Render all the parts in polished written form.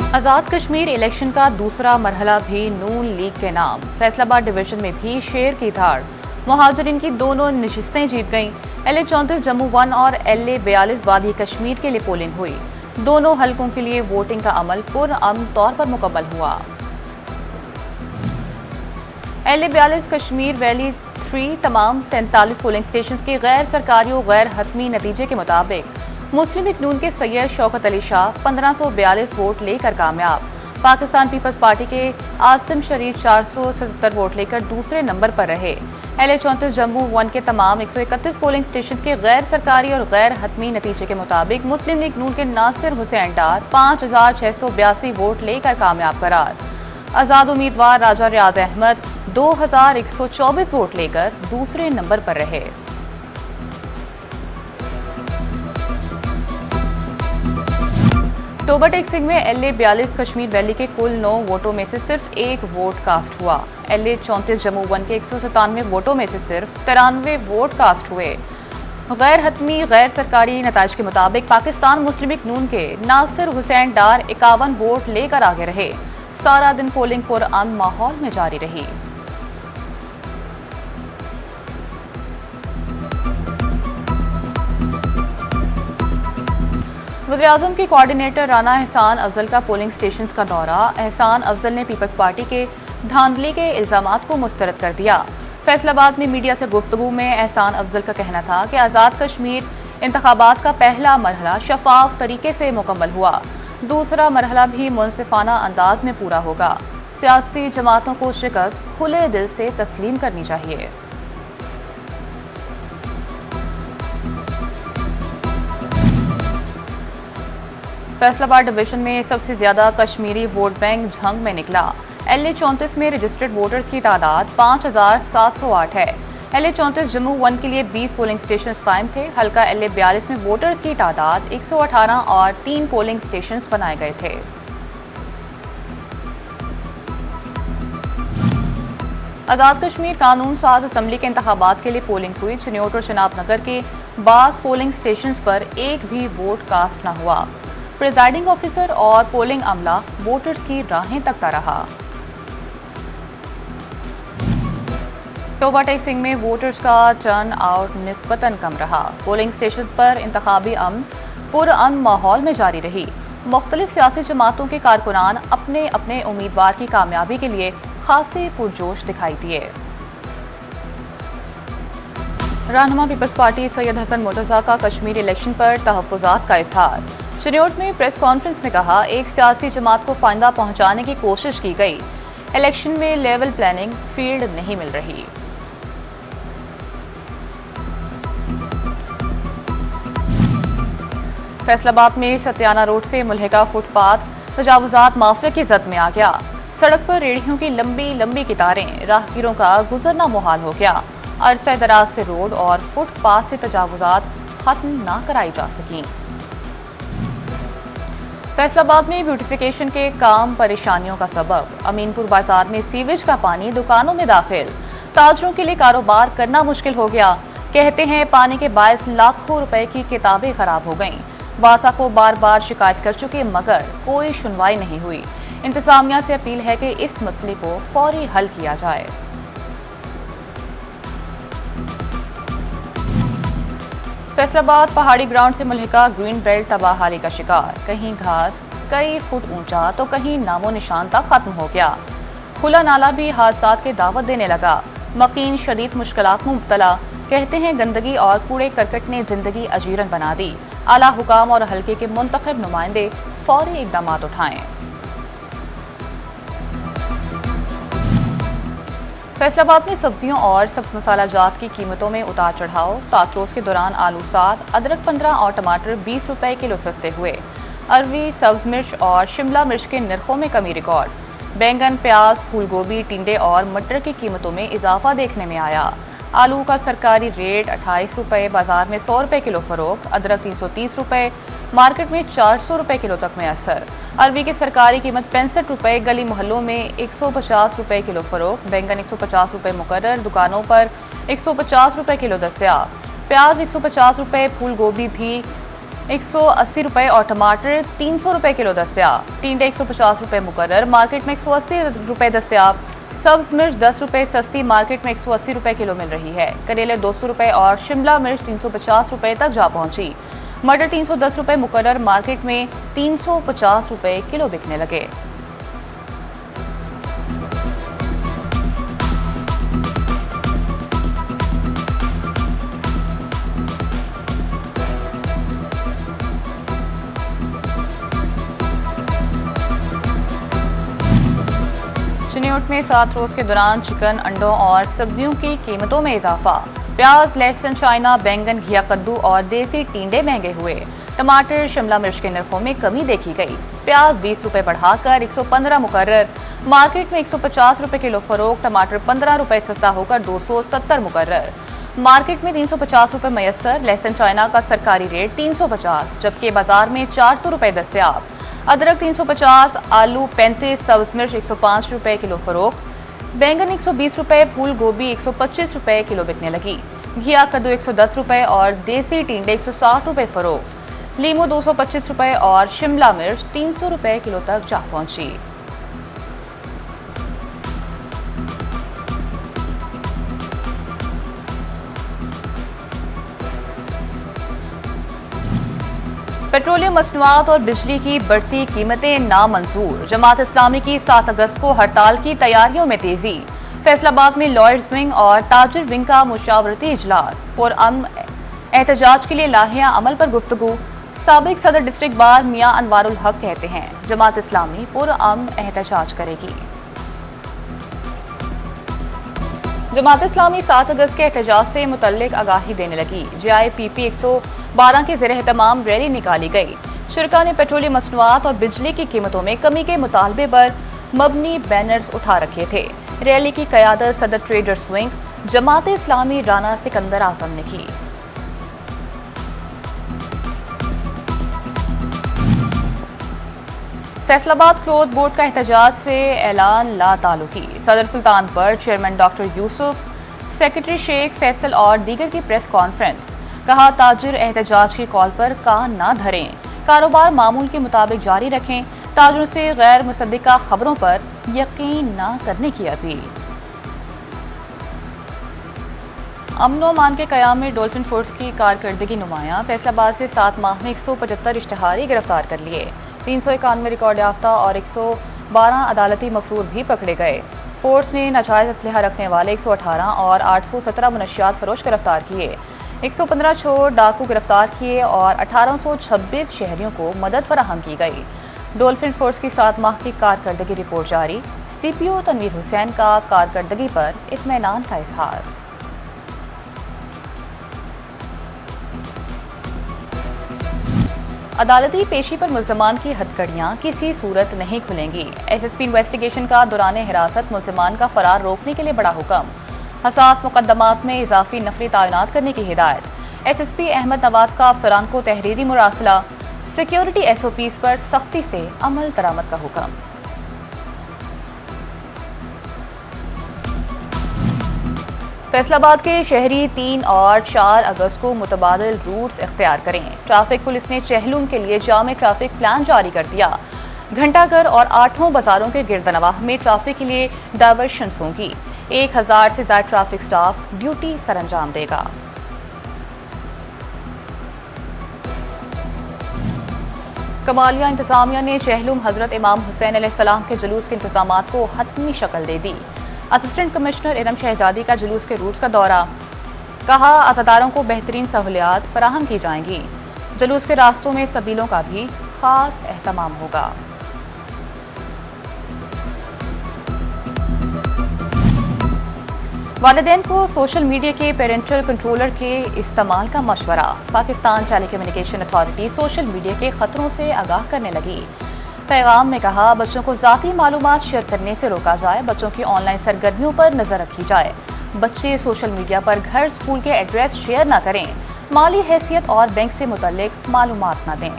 आजाद Kashmir election का दूसरा मरहला भी नून लीग के नाम। फैसलाबाद डिवीजन में भी शेर की धाड़। मुहाजिरीन की दोनों नशिस्तें जीत गईं। LA 34 जम्मू 1 और LA 42 वादी कश्मीर के लिए पोलिंग हुई। दोनों हलकों के लिए वोटिंग का अमल पुरअमन तौर पर मुकम्मल हुआ। LA 42 कश्मीर वैली 3 तमाम 43 पोलिंग स्टेशन के गैर सरकारी और गैर हतमी नतीजे के मुताबिक मुस्लिम लीग नून के सैयद शौकत अली शाह 1542 वोट लेकर कामयाब। पाकिस्तान पीपल्स पार्टी के आसिम शरीफ 477 वोट लेकर दूसरे नंबर पर रहे। LA 34 जम्मू 1 के तमाम 131 पोलिंग स्टेशन के गैर सरकारी और गैर हतमी नतीजे के मुताबिक मुस्लिम लीग नून के नासिर हुसैन डार 5682 वोट लेकर कामयाब करार। आजाद उम्मीदवार राजा रियाज अहमद 2124 वोट लेकर दूसरे नंबर पर रहे। टोबर टेक्सिंग में LA 42 कश्मीर वैली के कुल 9 वोटों में से सिर्फ एक वोट कास्ट हुआ। LA 34 जम्मू 1 के 197 वोटों में से सिर्फ 93 वोट कास्ट हुए। गैर हतमी गैर सरकारी नताज के मुताबिक पाकिस्तान मुस्लिम लीग नून के नासिर हुसैन डार 51 वोट लेकर आगे रहे। सारा दिन पोलिंग पुरअमन माहौल में जारी रही। वज़ीर-ए-आज़म के कोऑर्डिनेटर राना एहसान अफजल का पोलिंग स्टेशन का दौरा। एहसान अफजल ने पीपल्स पार्टी के धांधली के इल्जामात को मुस्तरद कर दिया। फैसलाबाद में मीडिया से गुफ्तगू में एहसान अफजल का कहना था कि आजाद कश्मीर इंतखाबात का पहला मरहला शफाफ तरीके से मुकम्मल हुआ। दूसरा मरहला भी मुनसिफाना अंदाज में पूरा होगा। सियासी जमातों को शिकस्त खुले दिल से तस्लीम करनी चाहिए। फैसलाबाद डिवीजन में सबसे ज्यादा कश्मीरी वोट बैंक झंग में निकला। LA 34 में रजिस्टर्ड वोटर्स की तादाद 5708 है। LA 34 जम्मू 1 के लिए 20 पोलिंग स्टेशन कायम थे। हल्का LA 42 में वोटर्स की तादाद 118 और 3 पोलिंग स्टेशन बनाए गए थे। आजाद कश्मीर कानून साज असम्बली के इंतखाबात के लिए पोलिंग हुई। चिन्योट और चनाब नगर के 22 पोलिंग स्टेशन पर एक भी वोट कास्ट न हुआ। प्रिजाइडिंग ऑफिसर और पोलिंग अमला वोटर्स की राहें तकता रहा। टोबर टेक्सिंग में वोटर्स का टर्न आउट निस्बतन कम रहा। पोलिंग स्टेशन पर इंतखाबी अमन पुरअमन माहौल में जारी रही। मुख्तलिफ सियासी जमातों के कारकुनान अपने अपने उम्मीदवार की कामयाबी के लिए खासे पुरजोश दिखाई दिए। रहनुमा पीपल्स पार्टी सैयद हसन मुर्तजा का कश्मीर इलेक्शन पर तहफ्फुजात का इजहार। चिन्योट में प्रेस कॉन्फ्रेंस में कहा, एक सियासी जमात को फायदा पहुंचाने की कोशिश की गई। इलेक्शन में लेवल प्लानिंग फील्ड नहीं मिल रही। फैसलाबाद में सत्याना रोड से मुल्हिका फुटपाथ तजावुजात माफिया की जद में आ गया। सड़क पर रेहड़ियों की लंबी लंबी कतारें, राहगीरों का गुजरना मुहाल हो गया। अरसे दराज से रोड और फुटपाथ से तजावुजात खत्म न कराई जा सकी। फैसलाबाद में ब्यूटिफिकेशन के काम परेशानियों का सबब। अमीनपुर बाजार में सीवेज का पानी दुकानों में दाखिल। ताजरों के लिए कारोबार करना मुश्किल हो गया। कहते हैं पानी के बायस लाखों रुपए की किताबें खराब हो गईं। वासा को बार बार शिकायत कर चुके मगर कोई सुनवाई नहीं हुई। इंतजामिया से अपील है कि इस मसले को फौरी हल किया जाए। फैसलाबाद पहाड़ी ग्राउंड से मुल्हिका ग्रीन बेल्ट तबाहाली का शिकार। कहीं घास कई फुट ऊंचा तो कहीं नामो निशान तक खत्म हो गया। खुला नाला भी हादसात के दावत देने लगा। मकीन शदीद मुश्किलात में मुब्तला। कहते हैं गंदगी और कूड़े करकट ने जिंदगी अजीरन बना दी। आला हुकाम और हल्के के मुंतखब नुमाइंदे फौरी इकदाम उठाएं। फैसलाबाद में सब्जियों और सब्ज मसाला जात की कीमतों में उतार चढ़ाव। 7 रोज के दौरान आलू 7, अदरक 15 और टमाटर 20 रुपए किलो सस्ते हुए। अरवी, सब्ज मिर्च और शिमला मिर्च के नरखों में कमी रिकॉर्ड। बैंगन, प्याज, फूल गोभी, टिंडे और मटर की कीमतों में इजाफा देखने में आया। आलू का सरकारी रेट 28 रुपए, बाजार में 100 रुपए किलो फरोख्त। अदरक 330 रुपए, मार्केट में 400 रुपए किलो तक में असर। अरवी की सरकारी कीमत 65 रुपए, गली मोहल्लों में 150 रुपए किलो फरोख्त। बैंगन 150 रुपए मुकर्रर, दुकानों पर 150 रुपए किलो दस्तयाब। प्याज 150 रुपए, फूल गोभी भी 180 रुपए और टमाटर 300 रुपए किलो दस्तयाब। टिंडे 150 रुपए मुकर्रर, मार्केट में 180 रुपए दस्तयाब। सब्ज मिर्च 10 रुपए सस्ती, मार्केट में 180 रुपए किलो मिल रही है। करेले 200 रुपए और शिमला मिर्च 350 रुपए तक जा पहुंची। मटर 310 रुपए मुकर्रर, मार्केट में 350 रुपए किलो बिकने लगे। चिन्हट में 7 रोज के दौरान चिकन, अंडों और सब्जियों की कीमतों में इजाफा। प्याज, लहसुन, चाइना, बैंगन, घिया कद्दू और देसी टींडे महंगे हुए। टमाटर, शिमला मिर्च के नरफों में कमी देखी गई। प्याज 20 रुपए बढ़ाकर 115 मुकर्रर, मार्केट में 150 रुपए किलो फरोख्त। टमाटर 15 रुपए सस्ता होकर 270 मुकर्रर, मार्केट में 350 रुपए मयसर। लहसुन चाइना का सरकारी रेट 350, जबकि बाजार में 400 रुपए दस्तयाब। अदरक 350, आलू 35, सब्ज मिर्च 105 रुपए किलो फरोख्त। बैंगन 120 रुपए, फूल गोभी 125 रुपए किलो बिकने लगी। घिया कद्दू 110 रुपए और देसी टींडे 160 रुपए फरोख्त। लीमू 225 रुपए और शिमला मिर्च 300 रुपए किलो तक जा पहुंची। पेट्रोलियम मसनूआत और बिजली की बढ़ती कीमतें नामंजूर। जमात इस्लामी की 7 अगस्त को हड़ताल की तैयारियों में तेजी। फैसलाबाद में लॉयर्स विंग और ताजिर विंग का मुशावरती इजलास। पुरअमन एहतजाज के लिए लाहिया अमल पर गुफ्तगू। साबिक सदर डिस्ट्रिक्ट बार मियां अनवारुल हक कहते हैं, जमात इस्लामी पुरअमन एहतजाज करेगी। जमात इस्लामी 7 अगस्त के एहतजाज से मुतल्लिक आगाही देने लगी। JIPP 112 के ज़ेर एहतमाम रैली निकाली गई। शुरका ने पेट्रोलियम मसनूआत और बिजली की कीमतों में कमी के मुतालबे पर मबनी बैनर्स उठा रखे थे। रैली की क़यादत सदर ट्रेडर्स विंग जमात इस्लामी राना सिकंदर आजम ने की। फैसलाबाद क्लोथ बोर्ड का एहतजाज से ऐलान ला ताल्लुकी। सदर सुल्तान पर chairman doctor Yusuf, secretary Sheikh Faisal और दीगर की प्रेस कॉन्फ्रेंस। कहा, ताजिर एहतजाज की कॉल पर कान ना धरें, कारोबार मामूल के मुताबिक जारी रखें। ताजिरों से गैर मुसद्दिका खबरों पर यकीन न करने की अपील। अमन व अमान के कयाम में डॉल्फिन फोर्स की कारकर्दगी नुमायां। फैसलाबाद से 7 माह में 175 इश्तिहारी गिरफ्तार कर लिए। 391 रिकॉर्ड याफ्ता और 112 अदालती मफरूर भी पकड़े गए। फोर्स ने नाजायज असलहा रखने वाले 118 और 817 मुनशियात फरोश गिरफ्तार किए। 115 चोर डाकू गिरफ्तार किए और 1826 शहरियों को मदद फराहम की गई। डॉल्फिन फोर्स की 7 माह की कारकर्दगी रिपोर्ट जारी। CPO तनवीर हुसैन का कारकर्दगी पर इत्मीनान का इजहार। अदालती पेशी पर मुल्ज़मान की हथकड़ियां किसी सूरत नहीं खुलेंगी। SSP इन्वेस्टिगेशन का दौरान हिरासत मुल्ज़मान का फरार रोकने के लिए बड़ा हुक्म। हसास मुकदमात में इजाफी नफरी तैनात करने की हिदायत। SSP अहमद नवाज का अफसरान को तहरीरी मुरासला। सिक्योरिटी SOPs पर सख्ती से अमल दरामद का हुक्म। फैसलाबाद के शहरी 3 और 4 अगस्त को मुतबादिल रूट्स इख्तियार करें। ट्रैफिक पुलिस ने चहलुम के लिए जामे ट्रैफिक प्लान जारी कर दिया। घंटाघर और 8 बाजारों के गिरदनवाह में ट्रैफिक के लिए डायवर्शंस होंगी। 1000 से ज्यादा ट्रैफिक स्टाफ ड्यूटी सरंजाम देगा। कमालिया इंतजामिया ने चहलुम हजरत इमाम हुसैन अलैहिस्सलाम के जुलूस के इंतजामात को हतमी शक्ल दे दी। असिस्टेंट कमिश्नर इरम शहजादी का जुलूस के रूट्स का दौरा। कहा, अज़ादारों को बेहतरीन सहूलियात फराहम की जाएंगी। जुलूस के रास्तों में सबीलों का भी खास एहतमाम होगा। वालिदैन को सोशल मीडिया के पेरेंटल कंट्रोलर के इस्तेमाल का मशवरा। Pakistan telecommunication authority social media के खतरों से आगाह करने लगी। पैगाम में कहा, बच्चों को ज़ाती मालूमात शेयर करने से रोका जाए। बच्चों की ऑनलाइन सरगर्मियों पर नजर रखी जाए। बच्चे सोशल मीडिया पर घर, स्कूल के एड्रेस शेयर न करें। माली हैसियत और बैंक से मुतल्लिक मालूमात न दें।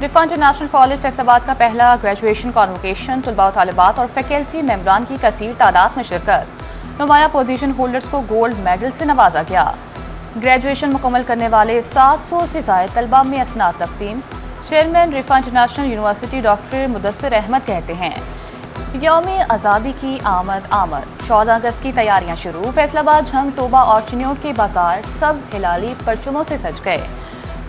रिफा इंटरनेशनल कॉलेज फैसलाबाद का पहला ग्रेजुएशन कॉन्वोकेशन, तलबा व तालिबात और फैकल्टी मेंबरान की कसीर तादाद में शिरकत। नुमाया पोजीशन होल्डर्स को गोल्ड मेडल से नवाजा गया। ग्रेजुएशन मुकम्मल करने वाले 700 से ज्यादा तलबा में असनाद तकसीम। Chairman Riphah international university doctor Mudassir Ahmed कहते हैं, यौम आज़ादी की आमद आमद, 14 अगस्त की तैयारियां शुरू। फैसलाबाद, झंग, टोबा और चिन्योट के बाजार सब हिलाली परचमों से सज गए।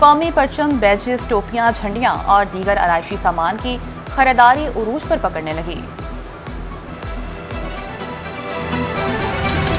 कौमी परचम, बैजेस, टोपियां, झंडियां और दीगर आराइशी सामान की खरीदारी उरूज पर पकड़ने लगी।